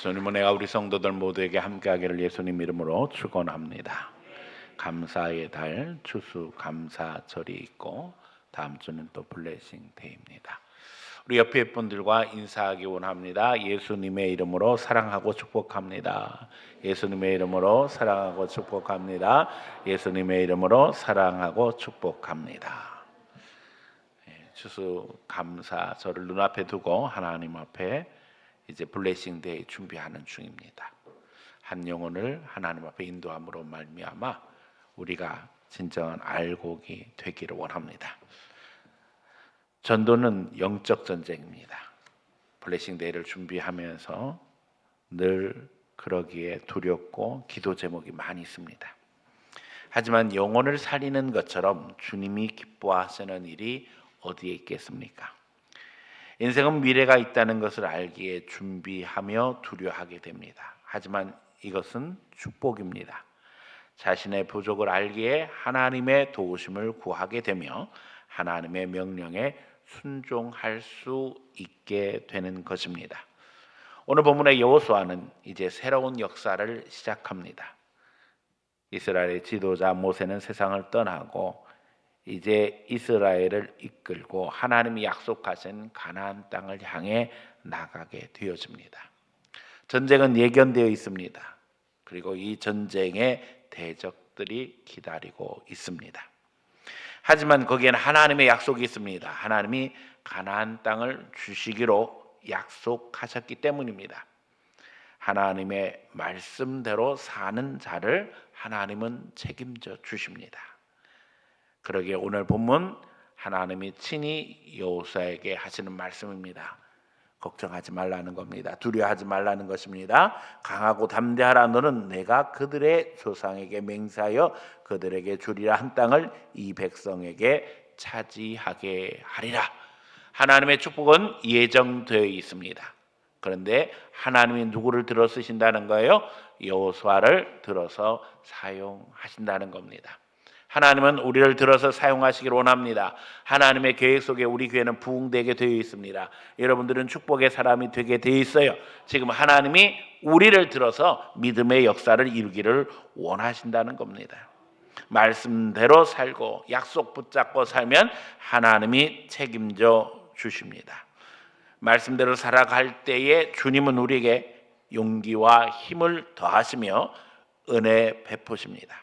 주님은 내가 우리 성도들 모두에게 함께하기를 예수님 이름으로 축원합니다. 감사의 달 추수 감사절이 있고 다음 주는 또 블레싱 데이입니다. 우리 옆에 분들과 인사하기 원합니다. 예수님의 이름으로 사랑하고 축복합니다. 예수님의 이름으로 사랑하고 축복합니다. 예수님의 이름으로 사랑하고 축복합니다. 추수 감사절을 눈앞에 두고 하나님 앞에 이제 블레싱 데이 준비하는 중입니다. 한 영혼을 하나님 앞에 인도함으로 말미암아 우리가 진정한 알곡이 되기를 원합니다. 전도는 영적 전쟁입니다. 블레싱 데이를 준비하면서 늘 그러기에 두렵고 기도 제목이 많이 있습니다. 하지만 영혼을 살리는 것처럼 주님이 기뻐하시는 일이 어디에 있겠습니까? 인생은 미래가 있다는 것을 알기에 준비하며 두려워하게 됩니다. 하지만 이것은 축복입니다. 자신의 부족을 알기에 하나님의 도우심을 구하게 되며 하나님의 명령에 순종할 수 있게 되는 것입니다. 오늘 본문의 여호수아는 이제 새로운 역사를 시작합니다. 이스라엘의 지도자 모세는 세상을 떠나고 이제 이스라엘을 이끌고 하나님이 약속하신 가나안 땅을 향해 나가게 되어집니다. 전쟁은 예견되어 있습니다. 그리고 이 전쟁의 대적들이 기다리고 있습니다. 하지만 거기에는 하나님의 약속이 있습니다. 하나님이 가나안 땅을 주시기로 약속하셨기 때문입니다. 하나님의 말씀대로 사는 자를 하나님은 책임져 주십니다. 그러기에 오늘 본문 하나님이 친히 여호수아에게 하시는 말씀입니다. 걱정하지 말라는 겁니다. 두려워하지 말라는 것입니다. 강하고 담대하라. 너는 내가 그들의 조상에게 맹세하여 그들에게 주리라 한 땅을 이 백성에게 차지하게 하리라. 하나님의 축복은 예정되어 있습니다. 그런데 하나님이 누구를 들어 쓰신다는 거예요? 여호수아를 들어서 사용하신다는 겁니다. 하나님은 우리를 들어서 사용하시기를 원합니다. 하나님의 계획 속에 우리 교회는 부흥되게 되어 있습니다. 여러분들은 축복의 사람이 되게 되어 있어요. 지금 하나님이 우리를 들어서 믿음의 역사를 이루기를 원하신다는 겁니다. 말씀대로 살고 약속 붙잡고 살면 하나님이 책임져 주십니다. 말씀대로 살아갈 때에 주님은 우리에게 용기와 힘을 더하시며 은혜 베푸십니다.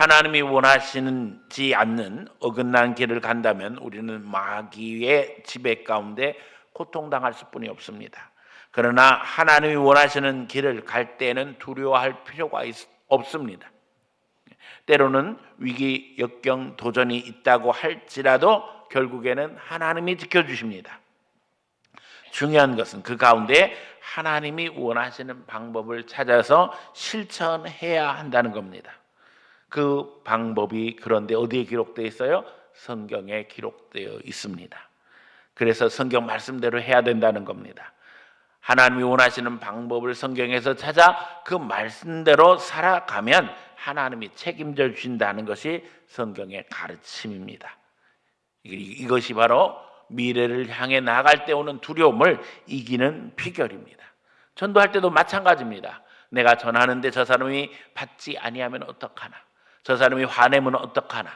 하나님이 원하시지 않는 어긋난 길을 간다면 우리는 마귀의 지배 가운데 고통당할 수뿐이 없습니다. 그러나 하나님이 원하시는 길을 갈 때는 두려워할 필요가 없습니다. 때로는 위기, 역경, 도전이 있다고 할지라도 결국에는 하나님이 지켜주십니다. 중요한 것은 그 가운데 하나님이 원하시는 방법을 찾아서 실천해야 한다는 겁니다. 그 방법이 그런데 어디에 기록되어 있어요? 성경에 기록되어 있습니다. 그래서 성경 말씀대로 해야 된다는 겁니다. 하나님이 원하시는 방법을 성경에서 찾아 그 말씀대로 살아가면 하나님이 책임져 주신다는 것이 성경의 가르침입니다. 이것이 바로 미래를 향해 나갈 때 오는 두려움을 이기는 비결입니다. 전도할 때도 마찬가지입니다. 내가 전하는데 저 사람이 받지 아니하면 어떡하나? 저 사람이 화내면 어떡하나?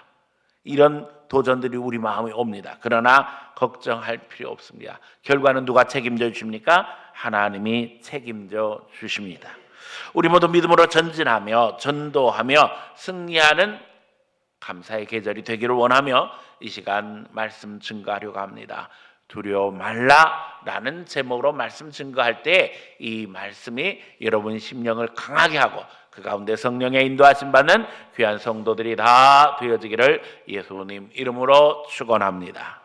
이런 도전들이 우리 마음에 옵니다. 그러나 걱정할 필요 없습니다. 결과는 누가 책임져 주십니까? 하나님이 책임져 주십니다. 우리 모두 믿음으로 전진하며 전도하며 승리하는 감사의 계절이 되기를 원하며 이 시간 말씀 증거하려고 합니다. 두려워 말라라는 제목으로 말씀 증거할 때 이 말씀이 여러분 심령을 강하게 하고 그 가운데 성령의 인도하심 받는 귀한 성도들이 다 되어지기를 예수님 이름으로 축원합니다.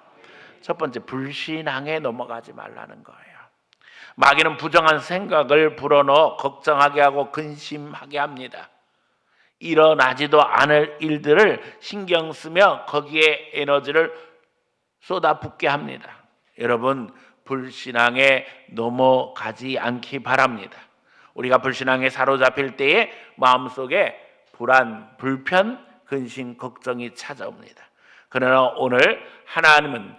첫 번째, 불신앙에 넘어가지 말라는 거예요. 마귀는 부정한 생각을 불어넣어 걱정하게 하고 근심하게 합니다. 일어나지도 않을 일들을 신경 쓰며 거기에 에너지를 쏟아붓게 합니다. 여러분, 불신앙에 넘어가지 않기 바랍니다. 우리가 불신앙에 사로잡힐 때에 마음속에 불안, 불편, 근심, 걱정이 찾아옵니다. 그러나 오늘 하나님은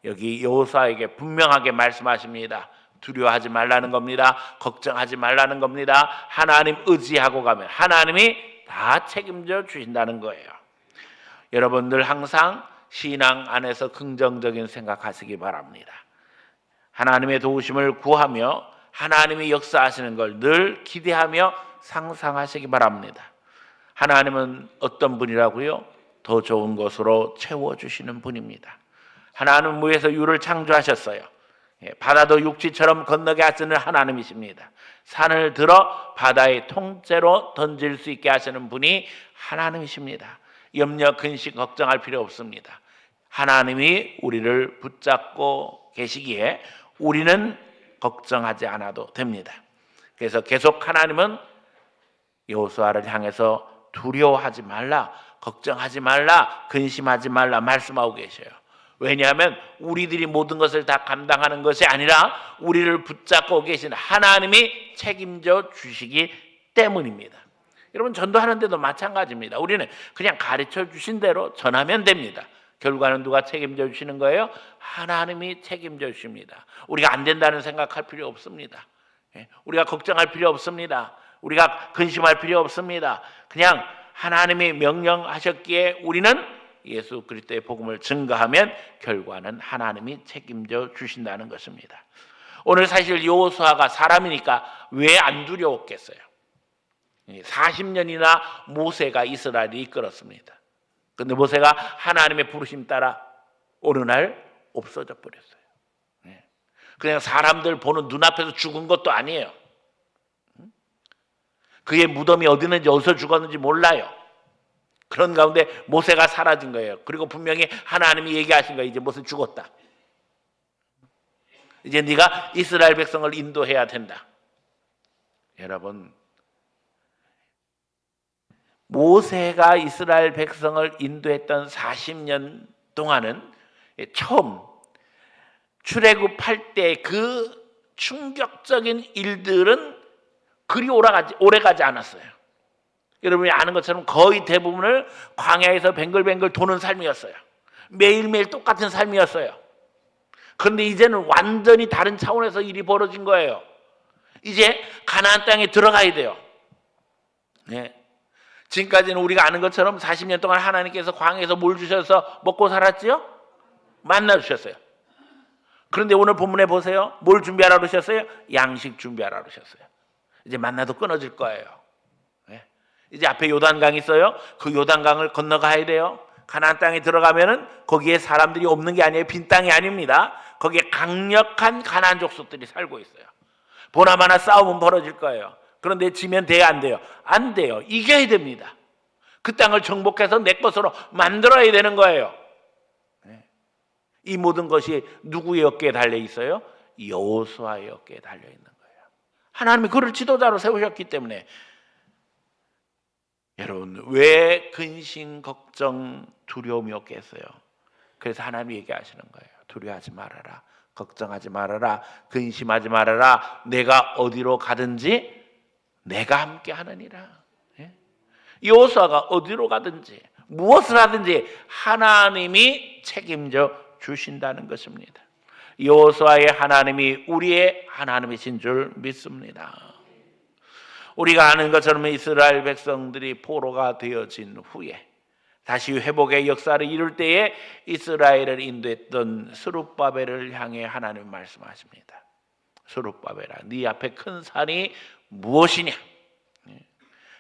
여기 여호수아에게 분명하게 말씀하십니다. 두려워하지 말라는 겁니다. 걱정하지 말라는 겁니다. 하나님 의지하고 가면 하나님이 다 책임져 주신다는 거예요. 여러분들 항상 신앙 안에서 긍정적인 생각하시기 바랍니다. 하나님의 도우심을 구하며 하나님이 역사하시는 걸 늘 기대하며 상상하시기 바랍니다. 하나님은 어떤 분이라고요? 더 좋은 것으로 채워주시는 분입니다. 하나님은 무에서 유를 창조하셨어요. 바다도 육지처럼 건너게 하시는 하나님이십니다. 산을 들어 바다의 통째로 던질 수 있게 하시는 분이 하나님이십니다. 염려, 근심, 걱정할 필요 없습니다. 하나님이 우리를 붙잡고 계시기에 우리는 걱정하지 않아도 됩니다. 그래서 계속 하나님은 여호수아를 향해서 두려워하지 말라, 걱정하지 말라, 근심하지 말라 말씀하고 계셔요. 왜냐하면 우리들이 모든 것을 다 감당하는 것이 아니라 우리를 붙잡고 계신 하나님이 책임져 주시기 때문입니다. 여러분, 전도하는데도 마찬가지입니다. 우리는 그냥 가르쳐 주신 대로 전하면 됩니다. 결과는 누가 책임져 주시는 거예요? 하나님이 책임져 주십니다. 우리가 안 된다는 생각할 필요 없습니다. 우리가 걱정할 필요 없습니다. 우리가 근심할 필요 없습니다. 그냥 하나님이 명령하셨기에 우리는 예수 그리스도의 복음을 증거하면 결과는 하나님이 책임져 주신다는 것입니다. 오늘 사실 여호수아가 사람이니까 왜 안 두려웠겠어요? 40년이나 모세가 이스라엘을 이끌었습니다. 그런데 모세가 하나님의 부르심 따라 어느 날 없어져 버렸어요. 그냥 사람들 보는 눈앞에서 죽은 것도 아니에요. 그의 무덤이 어디 있는지 어디서 죽었는지 몰라요. 그런 가운데 모세가 사라진 거예요. 그리고 분명히 하나님이 얘기하신 거예요. 이제 모세 죽었다. 이제 네가 이스라엘 백성을 인도해야 된다. 여러분, 모세가 이스라엘 백성을 인도했던 40년 동안은 처음 출애굽할 때 그 충격적인 일들은 그리 오래가지 않았어요. 여러분이 아는 것처럼 거의 대부분을 광야에서 뱅글뱅글 도는 삶이었어요. 매일매일 똑같은 삶이었어요. 그런데 이제는 완전히 다른 차원에서 일이 벌어진 거예요. 이제 가나안 땅에 들어가야 돼요. 지금까지는 우리가 아는 것처럼 40년 동안 하나님께서 광야에서 뭘 주셔서 먹고 살았지요? 만나 주셨어요. 그런데 오늘 본문에 보세요. 뭘 준비하라 그러셨어요? 양식 준비하라 그러셨어요. 이제 만나도 끊어질 거예요. 이제 앞에 요단강이 있어요. 그 요단강을 건너가야 돼요. 가나안 땅에 들어가면은 거기에 사람들이 없는 게 아니에요. 빈 땅이 아닙니다. 거기에 강력한 가나안 족속들이 살고 있어요. 보나마나 싸움은 벌어질 거예요. 그런데 지면 돼요, 안 돼요? 안 돼요. 이겨야 됩니다. 그 땅을 정복해서 내 것으로 만들어야 되는 거예요. 이 모든 것이 누구의 어깨에 달려 있어요? 여호수아의 어깨에 달려 있는 거예요. 하나님이 그를 지도자로 세우셨기 때문에. 여러분, 왜 근심, 걱정, 두려움이 없겠어요? 그래서 하나님이 얘기하시는 거예요. 두려워하지 말아라, 걱정하지 말아라, 근심하지 말아라. 내가 어디로 가든지 내가 함께 하느니라. 여호수아가 어디로 가든지 무엇을 하든지 하나님이 책임져 주신다는 것입니다. 여호수아의 하나님이 우리의 하나님이신 줄 믿습니다. 우리가 아는 것처럼 이스라엘 백성들이 포로가 되어진 후에 다시 회복의 역사를 이룰 때에 이스라엘을 인도했던 스룹바벨을 향해 하나님 말씀하십니다. 스룹바벨아, 네 앞에 큰 산이 무엇이냐?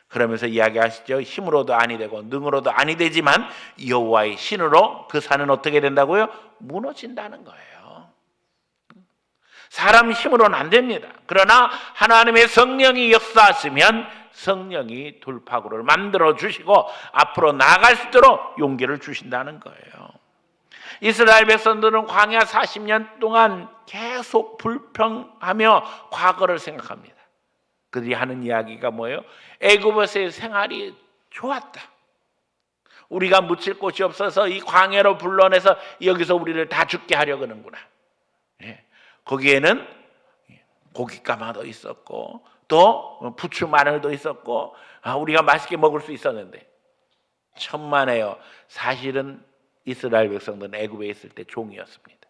그러면서 이야기하시죠. 힘으로도 아니 되고 능으로도 아니 되지만 여호와의 신으로 그 산은 어떻게 된다고요? 무너진다는 거예요. 사람 힘으로는 안 됩니다. 그러나 하나님의 성령이 역사하시면 성령이 돌파구를 만들어 주시고 앞으로 나아갈 수 있도록 용기를 주신다는 거예요. 이스라엘 백성들은 광야 40년 동안 계속 불평하며 과거를 생각합니다. 그들이 하는 이야기가 뭐예요? 애굽에서의 생활이 좋았다. 우리가 묻힐 곳이 없어서 이 광야로 불러내서 여기서 우리를 다 죽게 하려고 하는구나. 거기에는 고깃가마도 있었고 또 부추 마늘도 있었고 우리가 맛있게 먹을 수 있었는데 천만에요. 사실은 이스라엘 백성들은 애굽에 있을 때 종이었습니다.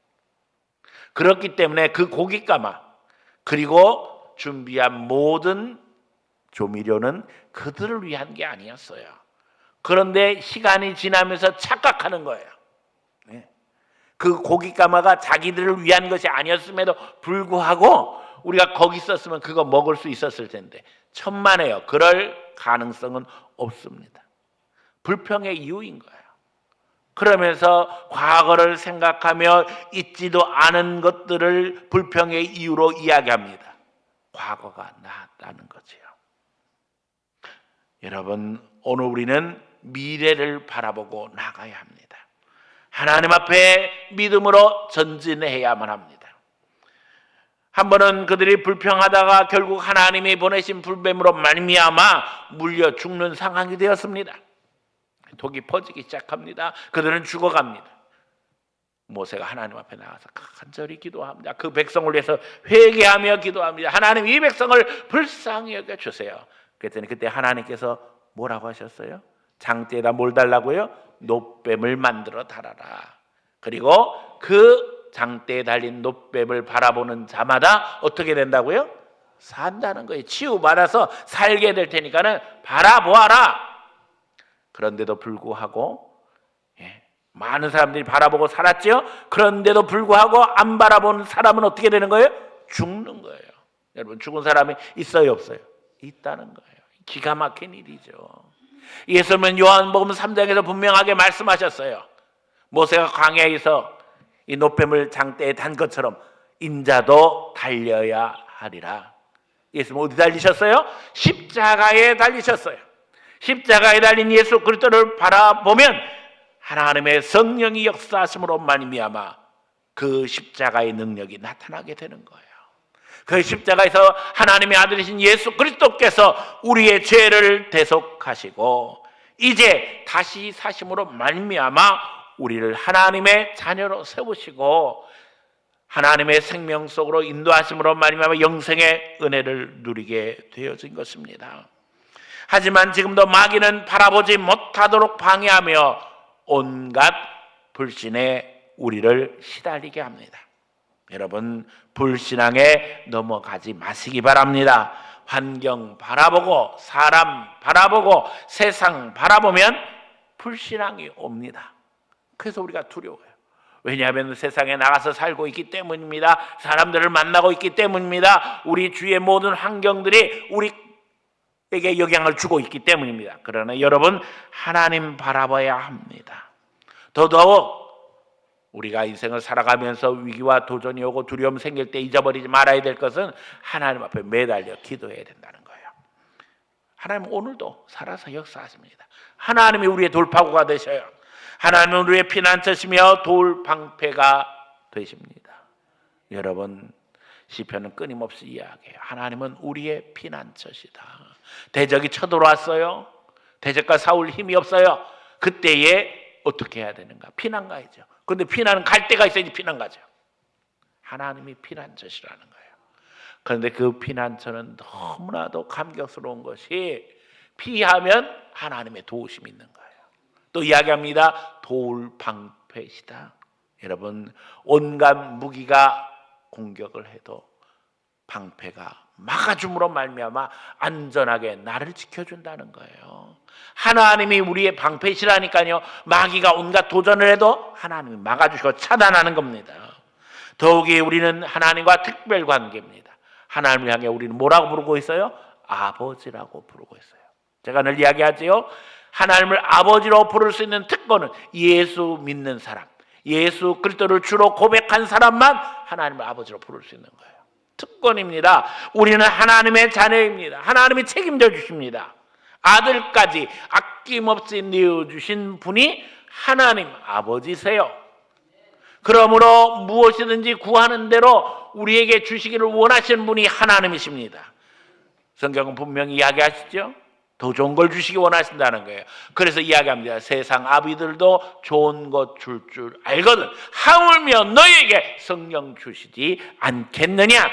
그렇기 때문에 그 고깃가마, 그리고 준비한 모든 조미료는 그들을 위한 게 아니었어요. 그런데 시간이 지나면서 착각하는 거예요. 그 고깃가마가 자기들을 위한 것이 아니었음에도 불구하고 우리가 거기 있었으면 그거 먹을 수 있었을 텐데 천만에요. 그럴 가능성은 없습니다. 불평의 이유인 거예요. 그러면서 과거를 생각하며 잊지도 않은 것들을 불평의 이유로 이야기합니다. 과거가 나았다는 거지요. 여러분, 오늘 우리는 미래를 바라보고 나가야 합니다. 하나님 앞에 믿음으로 전진해야만 합니다. 한 번은 그들이 불평하다가 결국 하나님이 보내신 불뱀으로 말미암아 물려 죽는 상황이 되었습니다. 독이 퍼지기 시작합니다. 그들은 죽어갑니다. 모세가 하나님 앞에 나가서 간절히 기도합니다. 그 백성을 위해서 회개하며 기도합니다. 하나님, 이 백성을 불쌍히 여겨주세요. 그랬더니 그때 하나님께서 뭐라고 하셨어요? 장대에다 뭘 달라고요? 놋뱀을 만들어 달아라. 그리고 그 장대에 달린 놋뱀을 바라보는 자마다 어떻게 된다고요? 산다는 거예요. 치유받아서 살게 될 테니까는 바라보아라. 그런데도 불구하고 많은 사람들이 바라보고 살았죠. 그런데도 불구하고 안 바라보는 사람은 어떻게 되는 거예요? 죽는 거예요. 여러분, 죽은 사람이 있어요, 없어요? 있다는 거예요. 기가 막힌 일이죠. 예수님은 요한복음 3장에서 분명하게 말씀하셨어요. 모세가 광야에서 이 놋뱀을 장대에 단 것처럼 인자도 달려야 하리라. 예수님은 어디 달리셨어요? 십자가에 달리셨어요. 십자가에 달린 예수 그리스도를 바라보면 하나님의 성령이 역사하심으로 말미암아 그 십자가의 능력이 나타나게 되는 거예요. 그 십자가에서 하나님의 아들이신 예수 그리스도께서 우리의 죄를 대속하시고 이제 다시 사심으로 말미암아 우리를 하나님의 자녀로 세우시고 하나님의 생명 속으로 인도하심으로 말미암아 영생의 은혜를 누리게 되어진 것입니다. 하지만 지금도 마귀는 바라보지 못하도록 방해하며 온갖 불신에 우리를 시달리게 합니다. 여러분, 불신앙에 넘어가지 마시기 바랍니다. 환경 바라보고 사람 바라보고 세상 바라보면 불신앙이 옵니다. 그래서 우리가 두려워요. 왜냐하면 세상에 나가서 살고 있기 때문입니다. 사람들을 만나고 있기 때문입니다. 우리 주위의 모든 환경들이 우리에게 영향을 주고 있기 때문입니다. 그러나 여러분, 하나님 바라봐야 합니다. 더더욱 우리가 인생을 살아가면서 위기와 도전이 오고 두려움 생길 때 잊어버리지 말아야 될 것은 하나님 앞에 매달려 기도해야 된다는 거예요. 하나님은 오늘도 살아서 역사하십니다. 하나님이 우리의 돌파구가 되셔요. 하나님은 우리의 피난처시며 돌 방패가 되십니다. 여러분, 시편은 끊임없이 이야기해요. 하나님은 우리의 피난처시다. 대적이 쳐들어왔어요. 대적과 싸울 힘이 없어요. 그때에 어떻게 해야 되는가? 피난 가야죠. 그런데 피난은 갈 데가 있어야지 피난 가죠. 하나님이 피난처시라는 거예요. 그런데 그 피난처는 너무나도 감격스러운 것이 피하면 하나님의 도우심이 있는 거예요. 또 이야기합니다. 돌방패시다. 여러분, 온갖 무기가 공격을 해도 방패가 막아줌으로 말미암아 안전하게 나를 지켜준다는 거예요. 하나님이 우리의 방패시라니까요. 마귀가 온갖 도전을 해도 하나님이 막아주시고 차단하는 겁니다. 더욱이 우리는 하나님과 특별 관계입니다. 하나님을 향해 우리는 뭐라고 부르고 있어요? 아버지라고 부르고 있어요. 제가 늘 이야기하지요. 하나님을 아버지로 부를 수 있는 특권은 예수 믿는 사람, 예수 그리스도를 주로 고백한 사람만 하나님을 아버지로 부를 수 있는 거예요. 특권입니다. 우리는 하나님의 자녀입니다. 하나님이 책임져 주십니다. 아들까지 아낌없이 내어주신 분이 하나님 아버지세요. 그러므로 무엇이든지 구하는 대로 우리에게 주시기를 원하시는 분이 하나님이십니다. 성경은 분명히 이야기하시죠. 더 좋은 걸 주시기 원하신다는 거예요. 그래서 이야기합니다. 세상 아비들도 좋은 것 줄 줄 알거든 하물며 너에게 성령 주시지 않겠느냐.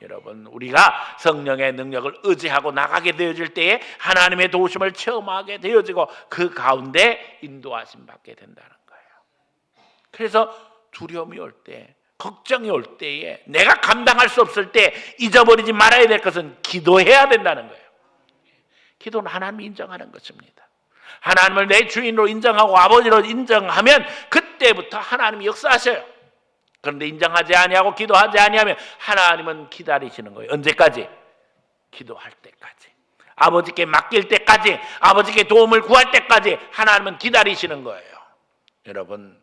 여러분, 우리가 성령의 능력을 의지하고 나가게 되어질 때에 하나님의 도우심을 체험하게 되어지고 그 가운데 인도하심 받게 된다는 거예요. 그래서 두려움이 올 때 걱정이 올 때에, 내가 감당할 수 없을 때 잊어버리지 말아야 될 것은 기도해야 된다는 거예요. 기도는 하나님이 인정하는 것입니다. 하나님을 내 주인으로 인정하고 아버지로 인정하면 그때부터 하나님이 역사하셔요. 그런데 인정하지 아니하고 기도하지 아니하면 하나님은 기다리시는 거예요. 언제까지? 기도할 때까지, 아버지께 맡길 때까지, 아버지께 도움을 구할 때까지 하나님은 기다리시는 거예요. 여러분,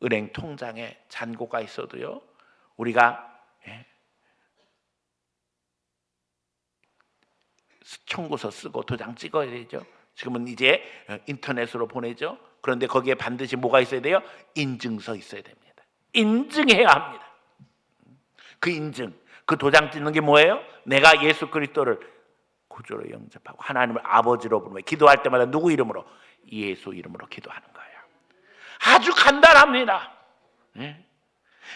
은행 통장에 잔고가 있어도요, 우리가 청구서 쓰고 도장 찍어야 되죠. 지금은 이제 인터넷으로 보내죠. 그런데 거기에 반드시 뭐가 있어야 돼요? 인증서 있어야 됩니다. 인증해야 합니다. 그 인증, 그 도장 찍는 게 뭐예요? 내가 예수 그리스도를 구주로 영접하고 하나님을 아버지로 부르며 기도할 때마다 누구 이름으로? 예수 이름으로 기도하는 거예요. 아주 간단합니다.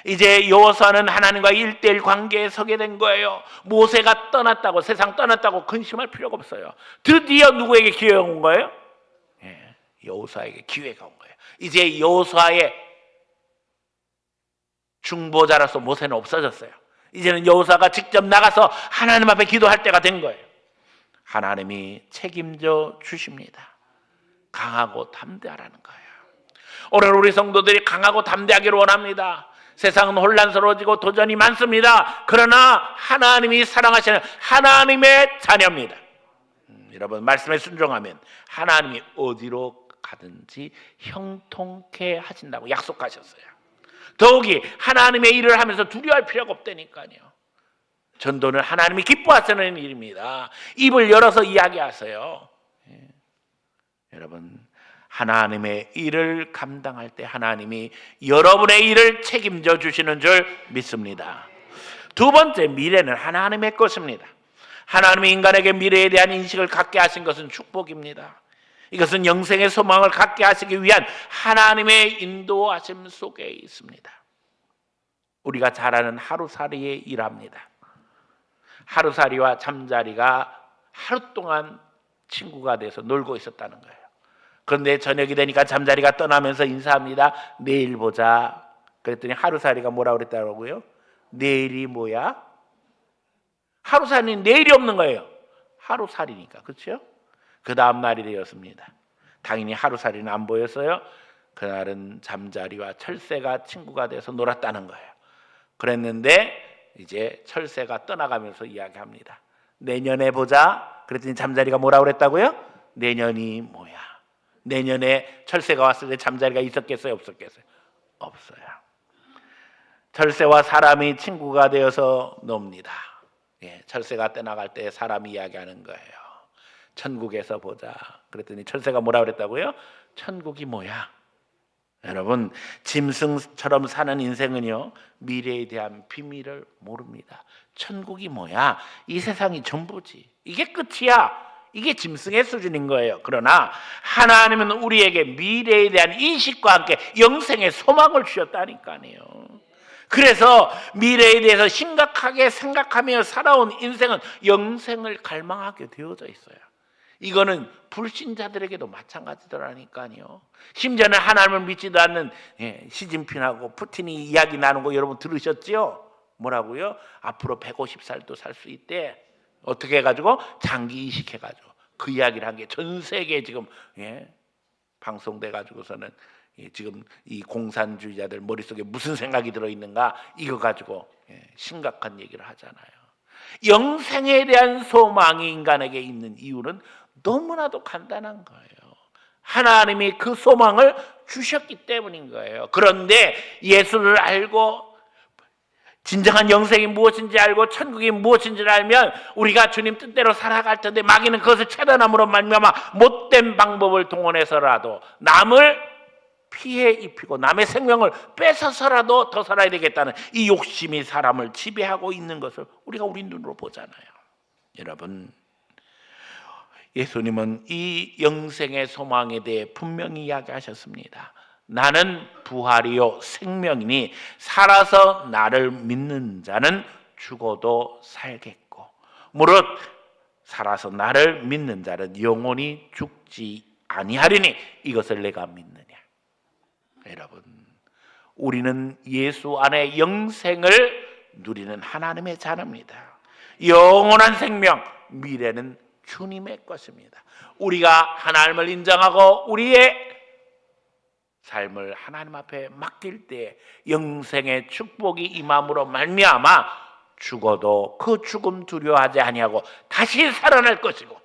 이제 여호수아는 하나님과 1:1 관계에 서게 된 거예요. 모세가 떠났다고, 세상 떠났다고 근심할 필요가 없어요. 드디어 누구에게 기회가 온 거예요? 여호수아에게 기회가 온 거예요. 이제 여호수아의 중보자로서 모세는 없어졌어요. 이제는 여호수아가 직접 나가서 하나님 앞에 기도할 때가 된 거예요. 하나님이 책임져 주십니다. 강하고 담대하라는 거예요. 오늘 우리 성도들이 강하고 담대하기를 원합니다. 세상은 혼란스러워지고 도전이 많습니다. 그러나 하나님이 사랑하시는 하나님의 자녀입니다. 여러분, 말씀에 순종하면 하나님이 어디로 가든지 형통케 하신다고 약속하셨어요. 더욱이 하나님의 일을 하면서 두려워할 필요가 없다니까요. 전도는 하나님이 기뻐하시는 일입니다. 입을 열어서 이야기하세요. 여러분, 하나님의 일을 감당할 때 하나님이 여러분의 일을 책임져 주시는 줄 믿습니다. 두 번째, 미래는 하나님의 것입니다. 하나님이 인간에게 미래에 대한 인식을 갖게 하신 것은 축복입니다. 이것은 영생의 소망을 갖게 하시기 위한 하나님의 인도하심 속에 있습니다. 우리가 잘 아는 하루살이에 일합니다. 하루살이와 잠자리가 하루 동안 친구가 돼서 놀고 있었다는 거예요. 그런데 저녁이 되니까 잠자리가 떠나면서 인사합니다. 내일 보자. 그랬더니 하루살이가 뭐라고 그랬다고요? 내일이 뭐야? 하루살이는 내일이 없는 거예요. 하루살이니까. 그렇죠? 그 다음 날이 되었습니다. 당연히 하루살이는 안 보였어요. 그날은 잠자리와 철새가 친구가 돼서 놀았다는 거예요. 그랬는데 이제 철새가 떠나가면서 이야기합니다. 내년에 보자. 그랬더니 잠자리가 뭐라고 그랬다고요? 내년이 뭐야? 내년에 철새가 왔을 때 잠자리가 있었겠어요? 없었겠어요? 없어요. 철새와 사람이 친구가 되어서 놉니다. 철새가 떠나갈 때 사람이 이야기하는 거예요. 천국에서 보자. 그랬더니 철새가 뭐라고 그랬다고요? 천국이 뭐야? 여러분, 짐승처럼 사는 인생은요, 미래에 대한 비밀을 모릅니다. 천국이 뭐야? 이 세상이 전부지. 이게 끝이야. 이게 짐승의 수준인 거예요. 그러나 하나님은 우리에게 미래에 대한 인식과 함께 영생의 소망을 주셨다니까요. 그래서 미래에 대해서 심각하게 생각하며 살아온 인생은 영생을 갈망하게 되어져 있어요. 이거는 불신자들에게도 마찬가지더라니까요. 심지어는 하나님을 믿지도 않는 시진핑하고 푸틴이 이야기 나눈 거 여러분 들으셨죠? 뭐라고요? 앞으로 150살도 살 수 있대. 어떻게 해가지고? 장기 이식해가지고. 그 이야기를 한 게 전 세계에 지금 방송돼가지고서는 지금 이 공산주의자들 머릿속에 무슨 생각이 들어있는가 이거 가지고 심각한 얘기를 하잖아요. 영생에 대한 소망이 인간에게 있는 이유는 너무나도 간단한 거예요. 하나님이 그 소망을 주셨기 때문인 거예요. 그런데 예수를 알고 진정한 영생이 무엇인지 알고 천국이 무엇인지를 알면 우리가 주님 뜻대로 살아갈 텐데 마귀는 그것을 차단함으로 말미암아 못된 방법을 동원해서라도 남을 피해 입히고 남의 생명을 뺏어서라도 더 살아야 되겠다는 이 욕심이 사람을 지배하고 있는 것을 우리가 우리 눈으로 보잖아요. 여러분, 예수님은 이 영생의 소망에 대해 분명히 이야기하셨습니다. 나는 부활이요 생명이니 살아서 나를 믿는 자는 죽어도 살겠고 무릇 살아서 나를 믿는 자는 영원히 죽지 아니하리니 이것을 내가 믿느냐. 여러분, 우리는 예수 안에 영생을 누리는 하나님의 자녀입니다. 영원한 생명, 미래는 주님의 것입니다. 우리가 하나님을 인정하고 우리의 삶을 하나님 앞에 맡길 때 영생의 축복이 임함으로 말미암아 죽어도 그 죽음 두려워하지 아니하고 다시 살아날 것이고,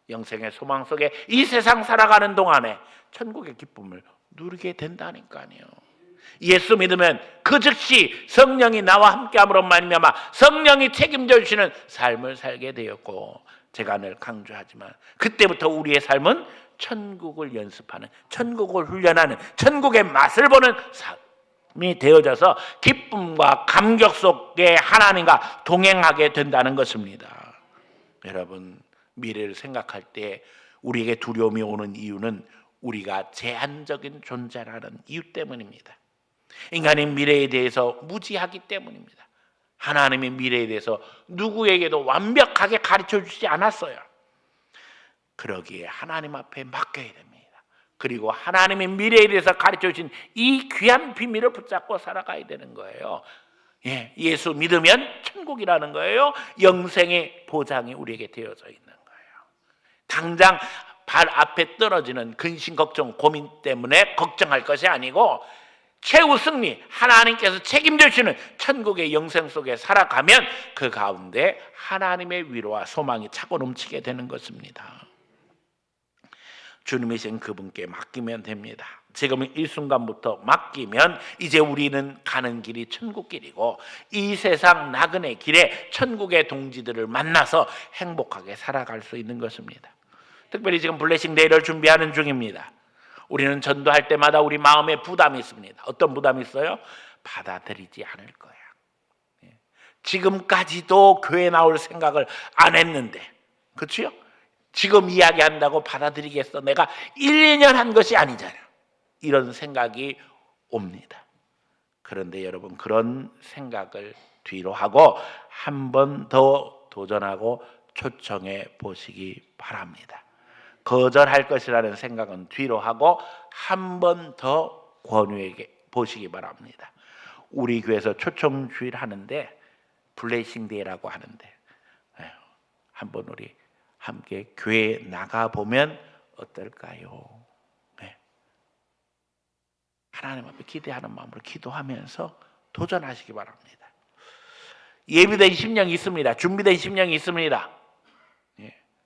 영생의 소망 속에 이 세상 살아가는 동안에 천국의 기쁨을 누리게 된다니까요. 예수 믿으면 그 즉시 성령이 나와 함께함으로 말미암아 성령이 책임져 주시는 삶을 살게 되었고, 제가 늘 강조하지만 그때부터 우리의 삶은 천국을 연습하는, 천국을 훈련하는, 천국의 맛을 보는 삶이 되어져서 기쁨과 감격 속에 하나님과 동행하게 된다는 것입니다. 여러분, 미래를 생각할 때 우리에게 두려움이 오는 이유는 우리가 제한적인 존재라는 이유 때문입니다. 인간의 미래에 대해서 무지하기 때문입니다. 하나님의 미래에 대해서 누구에게도 완벽하게 가르쳐 주지 않았어요. 그러기에 하나님 앞에 맡겨야 됩니다. 그리고 하나님의 미래에 대해서 가르쳐 주신 이 귀한 비밀을 붙잡고 살아가야 되는 거예요. 예수 믿으면 천국이라는 거예요. 영생의 보장이 우리에게 되어져 있는 거예요. 당장 발 앞에 떨어지는 근심, 걱정, 고민 때문에 걱정할 것이 아니고 최후 승리, 하나님께서 책임져 주시는 천국의 영생 속에 살아가면 그 가운데 하나님의 위로와 소망이 차고 넘치게 되는 것입니다. 주님이신 그분께 맡기면 됩니다. 지금 이 순간부터 맡기면 이제 우리는 가는 길이 천국길이고, 이 세상 나그네 길에 천국의 동지들을 만나서 행복하게 살아갈 수 있는 것입니다. 특별히 지금 블레싱 데이를 준비하는 중입니다. 우리는 전도할 때마다 우리 마음에 부담이 있습니다. 어떤 부담이 있어요? 받아들이지 않을 거야. 지금까지도 교회 나올 생각을 안 했는데, 그렇죠? 지금 이야기한다고 받아들이겠어? 내가 1, 2년 한 것이 아니잖아. 이런 생각이 옵니다. 그런데 여러분, 그런 생각을 뒤로 하고 한 번 더 도전하고 초청해 보시기 바랍니다. 거절할 것이라는 생각은 뒤로 하고 한 번 더 권유해 보시기 바랍니다. 우리 교회에서 초청 주일 하는데 블레싱 데이라고 하는데, 한번 우리 함께 교회에 나가보면 어떨까요? 하나님 앞에 기대하는 마음으로 기도하면서 도전하시기 바랍니다. 예비된 심령이 있습니다. 준비된 심령이 있습니다.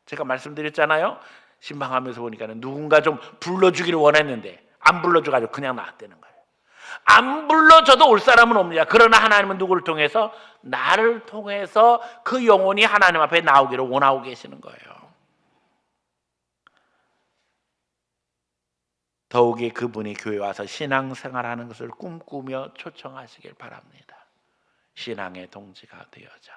제가 말씀드렸잖아요. 신방하면서 보니까 누군가 좀 불러주기를 원했는데 안 불러줘가지고 그냥 나왔다는 거예요. 안 불러줘도 올 사람은 없느냐. 그러나 하나님은 누구를 통해서? 나를 통해서 그 영혼이 하나님 앞에 나오기를 원하고 계시는 거예요. 더욱이 그분이 교회 와서 신앙생활하는 것을 꿈꾸며 초청하시길 바랍니다. 신앙의 동지가 되어져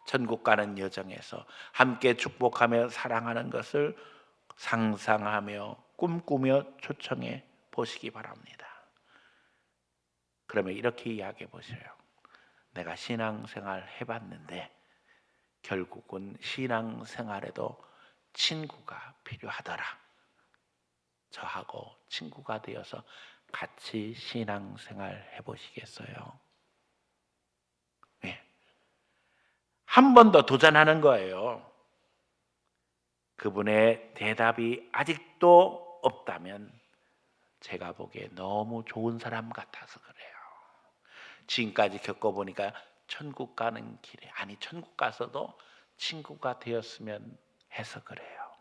천국 가는 여정에서 함께 축복하며 사랑하는 것을 상상하며 꿈꾸며 초청해 보시기 바랍니다. 그러면 이렇게 이야기해 보세요. 내가 신앙생활 해봤는데 결국은 신앙생활에도 친구가 필요하더라. 저하고 친구가 되어서 같이 신앙생활 해보시겠어요? 한 번 더 도전하는 거예요. 그분의 대답이 아직도 없다면 제가 보기에 너무 좋은 사람 같아서 그래요. 지금까지 겪어보니까 천국 가는 길에, 아니 천국 가서도 친구가 되었으면 해서 그래요.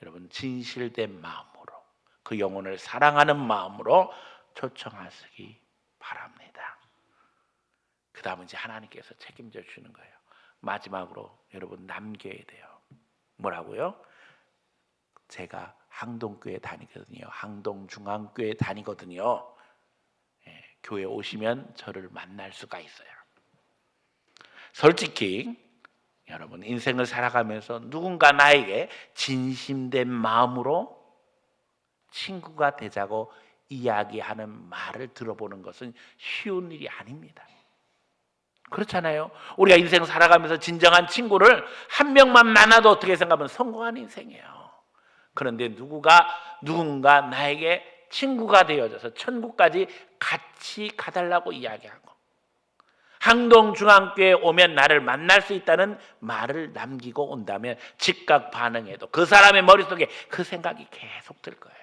여러분, 진실된 마음으로 그 영혼을 사랑하는 마음으로 초청하시기 바랍니다. 그 다음은 이제 하나님께서 책임져 주시는 거예요. 마지막으로 여러분 남겨야 돼요. 뭐라고요? 제가 항동교회 다니거든요. 항동중앙교회 다니거든요. 교회 오시면 저를 만날 수가 있어요. 솔직히 여러분, 인생을 살아가면서 누군가 나에게 진심된 마음으로 친구가 되자고 이야기하는 말을 들어보는 것은 쉬운 일이 아닙니다. 그렇잖아요. 우리가 인생 살아가면서 진정한 친구를 한 명만 만나도 어떻게 생각하면 성공한 인생이에요. 그런데 누군가 나에게 친구가 되어져서 천국까지 같이 같이 가달라고 이야기하고, 항동중앙교회 오면 나를 만날 수 있다는 말을 남기고 온다면 즉각 반응해도 그 사람의 머릿속에 그 생각이 계속 들 거예요.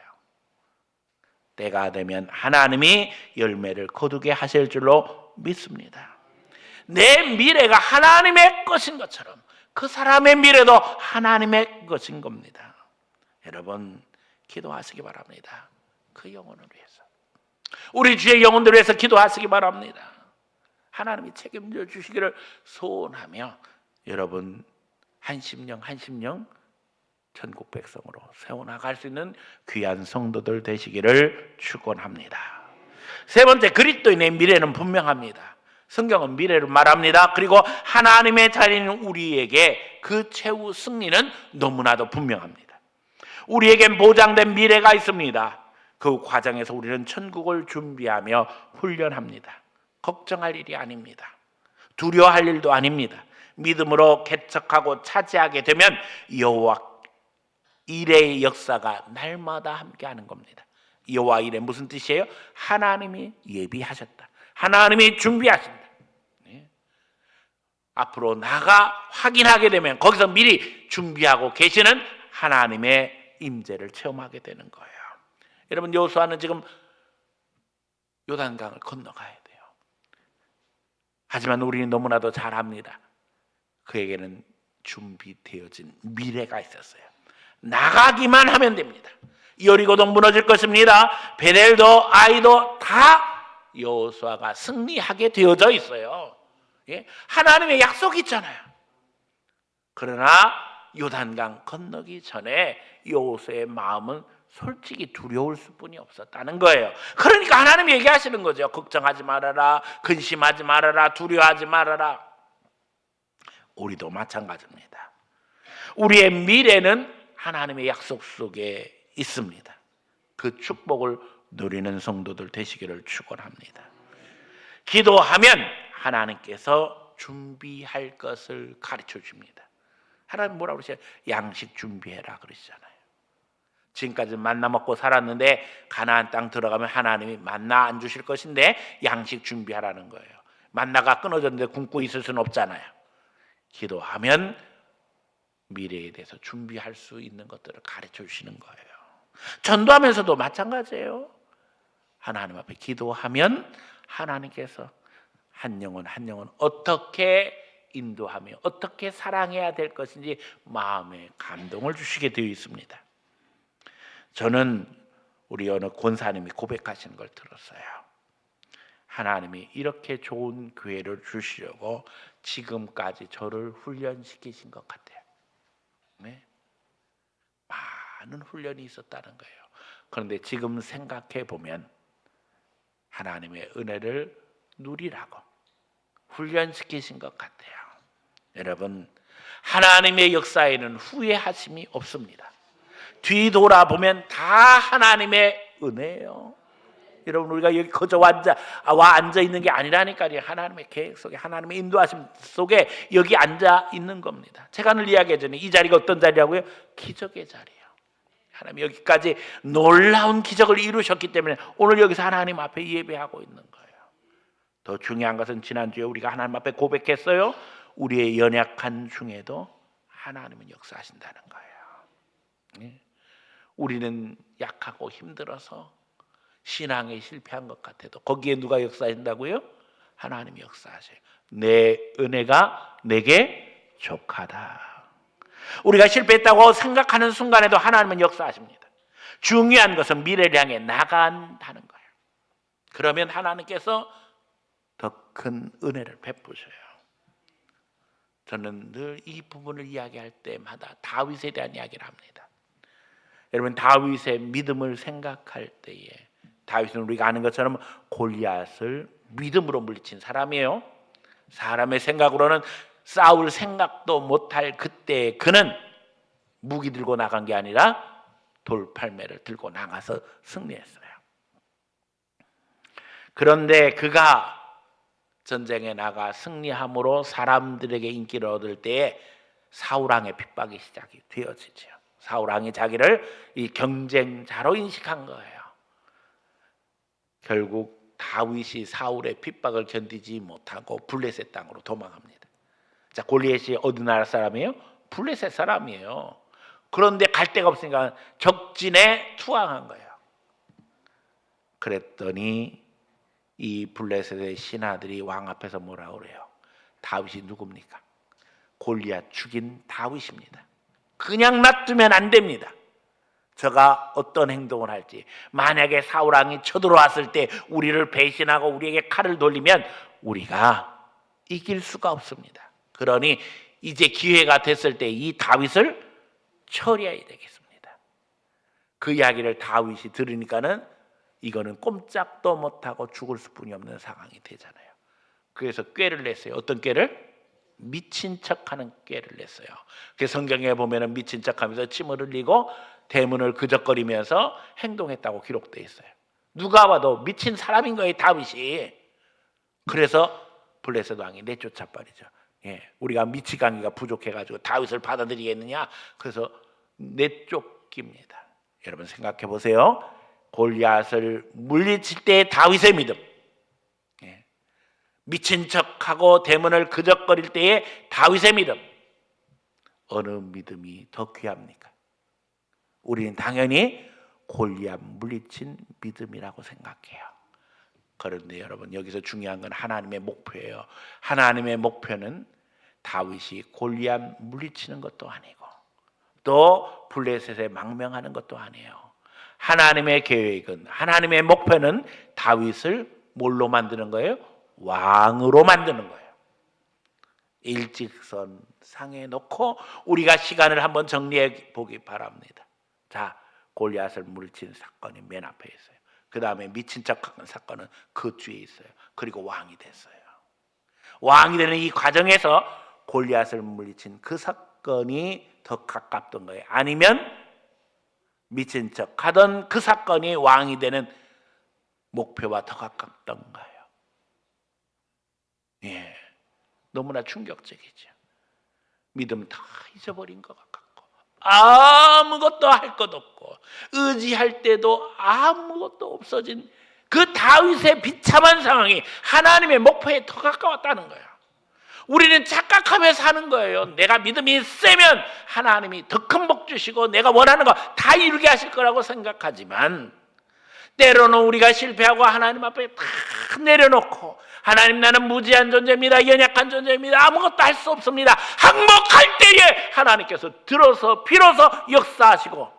때가 되면 하나님이 열매를 거두게 하실 줄로 믿습니다. 내 미래가 하나님의 것인 것처럼 그 사람의 미래도 하나님의 것인 겁니다. 여러분, 기도하시기 바랍니다. 그 영혼을 위해서, 우리 주의 영혼들을 위해서 기도하시기 바랍니다. 하나님이 책임져 주시기를 소원하며, 여러분 한 심령 천국 백성으로 세워나갈 수 있는 귀한 성도들 되시기를 축원합니다. 세 번째, 그리스도인의 미래는 분명합니다. 성경은 미래를 말합니다. 그리고 하나님의 자리는 우리에게 그 최후 승리는 너무나도 분명합니다. 우리에겐 보장된 미래가 있습니다. 그 과정에서 우리는 천국을 준비하며 훈련합니다. 걱정할 일이 아닙니다. 두려워할 일도 아닙니다. 믿음으로 개척하고 차지하게 되면 여호와 일의 역사가 날마다 함께하는 겁니다. 여호와 일의 무슨 뜻이에요? 하나님이 예비하셨다, 하나님이 준비하신다. 앞으로 나가 확인하게 되면 거기서 미리 준비하고 계시는 하나님의 임재를 체험하게 되는 거예요. 여러분, 여호수아는 지금 요단강을 건너가야 돼요. 하지만 우리는 너무나도 잘 압니다. 그에게는 준비되어진 미래가 있었어요. 나가기만 하면 됩니다. 여리고도 무너질 것입니다. 베델도 아이도 다 여호수아가 승리하게 되어져 있어요. 하나님의 약속이 있잖아요. 그러나 요단강 건너기 전에 여호수아의 마음은 솔직히 두려울 수뿐이 없었다는 거예요. 그러니까 하나님이 얘기하시는 거죠. 걱정하지 말아라, 근심하지 말아라, 두려워하지 말아라. 우리도 마찬가지입니다. 우리의 미래는 하나님의 약속 속에 있습니다. 그 축복을 누리는 성도들 되시기를 축원합니다. 기도하면 하나님께서 준비할 것을 가르쳐 줍니다. 하나님 뭐라고 그러세요? 양식 준비해라 그러시잖아요. 지금까지 만나 먹고 살았는데 가나안 땅 들어가면 하나님이 만나 안 주실 것인데 양식 준비하라는 거예요. 만나가 끊어졌는데 굶고 있을 수는 없잖아요. 기도하면 미래에 대해서 준비할 수 있는 것들을 가르쳐 주시는 거예요. 전도하면서도 마찬가지예요. 하나님 앞에 기도하면 하나님께서 한 영혼 한 영혼 어떻게 인도하며 어떻게 사랑해야 될 것인지 마음에 감동을 주시게 되어 있습니다. 저는 우리 어느 권사님이 고백하시는 걸 들었어요. 하나님이 이렇게 좋은 기회를 주시려고 지금까지 저를 훈련시키신 것 같아요. 네? 많은 훈련이 있었다는 거예요. 그런데 지금 생각해 보면 하나님의 은혜를 누리라고 훈련시키신 것 같아요. 여러분, 하나님의 역사에는 후회하심이 없습니다. 뒤돌아보면 다 하나님의 은혜예요. 여러분, 우리가 여기 거저 앉아 있는 게 아니라니까요. 하나님의 계획 속에, 하나님의 인도하심 속에 여기 앉아 있는 겁니다. 제가 늘 이야기하잖아요. 이 자리가 어떤 자리라고요? 기적의 자리예요. 하나님 여기까지 놀라운 기적을 이루셨기 때문에 오늘 여기서 하나님 앞에 예배하고 있는 거예요. 더 중요한 것은 지난주에 우리가 하나님 앞에 고백했어요. 우리의 연약한 중에도 하나님은 역사하신다는 거예요. 우리는 약하고 힘들어서 신앙에 실패한 것 같아도 거기에 누가 역사하신다고요? 하나님이 역사하세요. 내 은혜가 내게 족하다. 우리가 실패했다고 생각하는 순간에도 하나님은 역사하십니다. 중요한 것은 미래를 향해 나간다는 거예요. 그러면 하나님께서 더 큰 은혜를 베푸셔요. 저는 늘 이 부분을 이야기할 때마다 다윗에 대한 이야기를 합니다. 여러분, 다윗의 믿음을 생각할 때에 다윗은 우리가 아는 것처럼 골리앗을 믿음으로 물리친 사람이에요. 사람의 생각으로는 싸울 생각도 못할 그때 그는 무기 들고 나간 게 아니라 돌팔매를 들고 나가서 승리했어요. 그런데 그가 전쟁에 나가 승리함으로 사람들에게 인기를 얻을 때에 사울왕의 핍박이 시작이 되어지죠. 사울왕이 자기를 이 경쟁자로 인식한 거예요. 결국 다윗이 사울의 핍박을 견디지 못하고 블레셋 땅으로 도망합니다. 자, 골리앗이 어디 나라 사람이에요? 블레셋 사람이에요. 그런데 갈 데가 없으니까 적진에 투항한 거예요. 그랬더니 이 블레셋의 신하들이 왕 앞에서 뭐라 그래요? 다윗이 누굽니까? 골리앗 죽인 다윗입니다. 그냥 놔두면 안 됩니다. 저가 어떤 행동을 할지, 만약에 사울 왕이 쳐들어왔을 때 우리를 배신하고 우리에게 칼을 돌리면 우리가 이길 수가 없습니다. 그러니 이제 기회가 됐을 때 이 다윗을 처리해야 되겠습니다. 그 이야기를 다윗이 들으니까는 이거는 꼼짝도 못하고 죽을 수뿐이 없는 상황이 되잖아요. 그래서 꾀를 냈어요. 어떤 꾀를? 미친 척하는 꾀를 냈어요. 그 성경에 보면은 미친 척하면서 침을 흘리고 대문을 그적거리면서 행동했다고 기록되어 있어요. 누가 봐도 미친 사람인 거예요, 다윗이. 그래서 블레셋 왕이 내쫓아 버리죠. 우리가 미치광이가 부족해가지고 다윗을 받아들이겠느냐? 그래서 내쫓깁니다. 여러분 생각해 보세요. 골리앗을 물리칠 때의 다윗의 믿음, 미친 척하고 대문을 그적거릴 때의 다윗의 믿음, 어느 믿음이 더 귀합니까? 우리는 당연히 골리앗 물리친 믿음이라고 생각해요. 그런데 여러분, 여기서 중요한 건 하나님의 목표예요. 하나님의 목표는 다윗이 골리앗 물리치는 것도 아니고 또 블레셋에 망명하는 것도 아니에요. 하나님의 계획은, 하나님의 목표는 다윗을 뭘로 만드는 거예요? 왕으로 만드는 거예요. 일직선 상에 놓고 우리가 시간을 한번 정리해 보기 바랍니다. 자, 골리앗을 물리친 사건이 맨 앞에 있어요. 그 다음에 미친 척하는 사건은 그 뒤에 있어요. 그리고 왕이 됐어요. 왕이 되는 이 과정에서 골리앗을 물리친 그 사건이 더 가깝던 거예요. 아니면 미친 척하던 그 사건이 왕이 되는 목표와 더 가깝던 거예요. 너무나 충격적이죠. 믿음 다 잊어버린 것 같고 아무것도 할 것 없고 의지할 때도 아무것도 없어진 그 다윗의 비참한 상황이 하나님의 목표에 더 가까웠다는 거예요. 우리는 착각하며 사는 거예요. 내가 믿음이 세면 하나님이 더 큰 복 주시고 내가 원하는 거 다 이루게 하실 거라고 생각하지만, 때로는 우리가 실패하고 하나님 앞에 다 내려놓고 하나님, 나는 무지한 존재입니다. 연약한 존재입니다. 아무것도 할 수 없습니다. 항복할 때에 하나님께서 들어서 비로소 역사하시고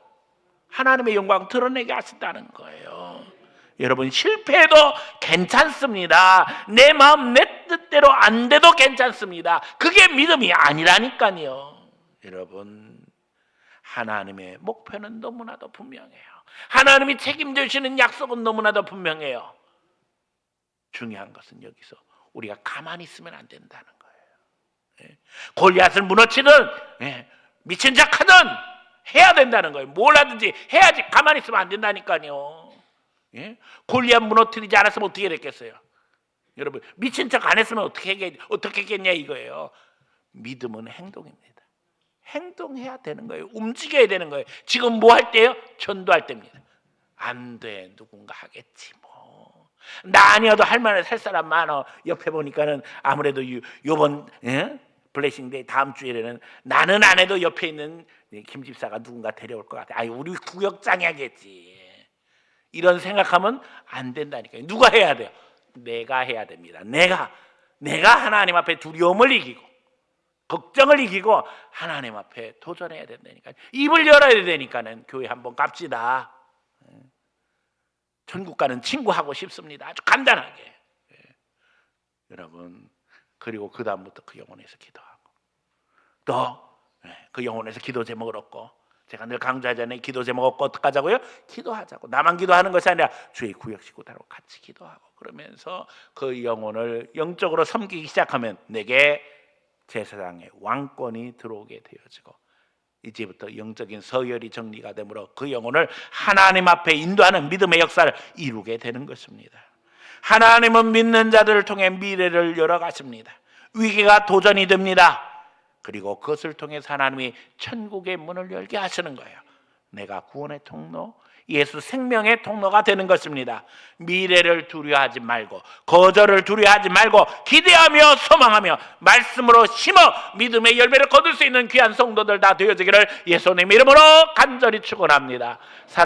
하나님의 영광 드러내게 하신다는 거예요. 여러분, 실패해도 괜찮습니다. 내 마음 내 뜻대로 안 돼도 괜찮습니다. 그게 믿음이 아니라니까요. 여러분, 하나님의 목표는 너무나도 분명해요. 하나님이 책임져 주시는 약속은 너무나도 분명해요. 중요한 것은 여기서 우리가 가만히 있으면 안 된다는 거예요. 골리앗을 무너치든 미친 척하든 해야 된다는 거예요. 뭘 하든지 해야지. 가만히 있으면 안 된다니까요. 골리앗 무너뜨리지 않았으면 어떻게 됐겠어요? 여러분, 미친 척 안 했으면 어떻게 했겠냐 이거예요. 믿음은 행동입니다. 행동해야 되는 거예요. 움직여야 되는 거예요. 지금 뭐 할 때요? 전도할 때입니다. 안 돼, 누군가 하겠지 뭐. 나 아니어도 할 만한 살 사람 많아. 옆에 보니까는 아무래도 요번 블레싱데이 다음 주에는 나는 안 해도 옆에 있는 김 집사가 누군가 데려올 것 같아. 우리 구역장이 하겠지. 이런 생각하면 안 된다니까요. 누가 해야 돼요? 내가 해야 됩니다. 내가 하나님 앞에 두려움을 이기고 걱정을 이기고 하나님 앞에 도전해야 된다니까요. 입을 열어야 되니까는 교회 한번 갑시다. 전국 가는 친구 하고 싶습니다. 아주 간단하게. 여러분, 그리고 그 다음부터 그 영혼에서 기도하고 또 그 영혼에서 기도 제목을 얻고, 제가 늘 강조하잖아요. 기도 제목 얻고 어떡하자고요? 기도하자고. 나만 기도하는 것이 아니라 주의 구역 식구들하고 같이 기도하고, 그러면서 그 영혼을 영적으로 섬기기 시작하면 내게 제사장의 왕권이 들어오게 되어지고, 이제부터 영적인 서열이 정리가 되므로 그 영혼을 하나님 앞에 인도하는 믿음의 역사를 이루게 되는 것입니다. 하나님은 믿는 자들을 통해 미래를 열어가십니다. 위기가 도전이 됩니다. 그리고 그것을 통해서 하나님이 천국의 문을 열게 하시는 거예요. 내가 구원의 통로, 예수 생명의 통로가 되는 것입니다. 미래를 두려워하지 말고 거절을 두려워하지 말고 기대하며 소망하며 말씀으로 심어 믿음의 열매를 거둘 수 있는 귀한 성도들 다 되어지기를 예수님 이름으로 간절히 축원합니다.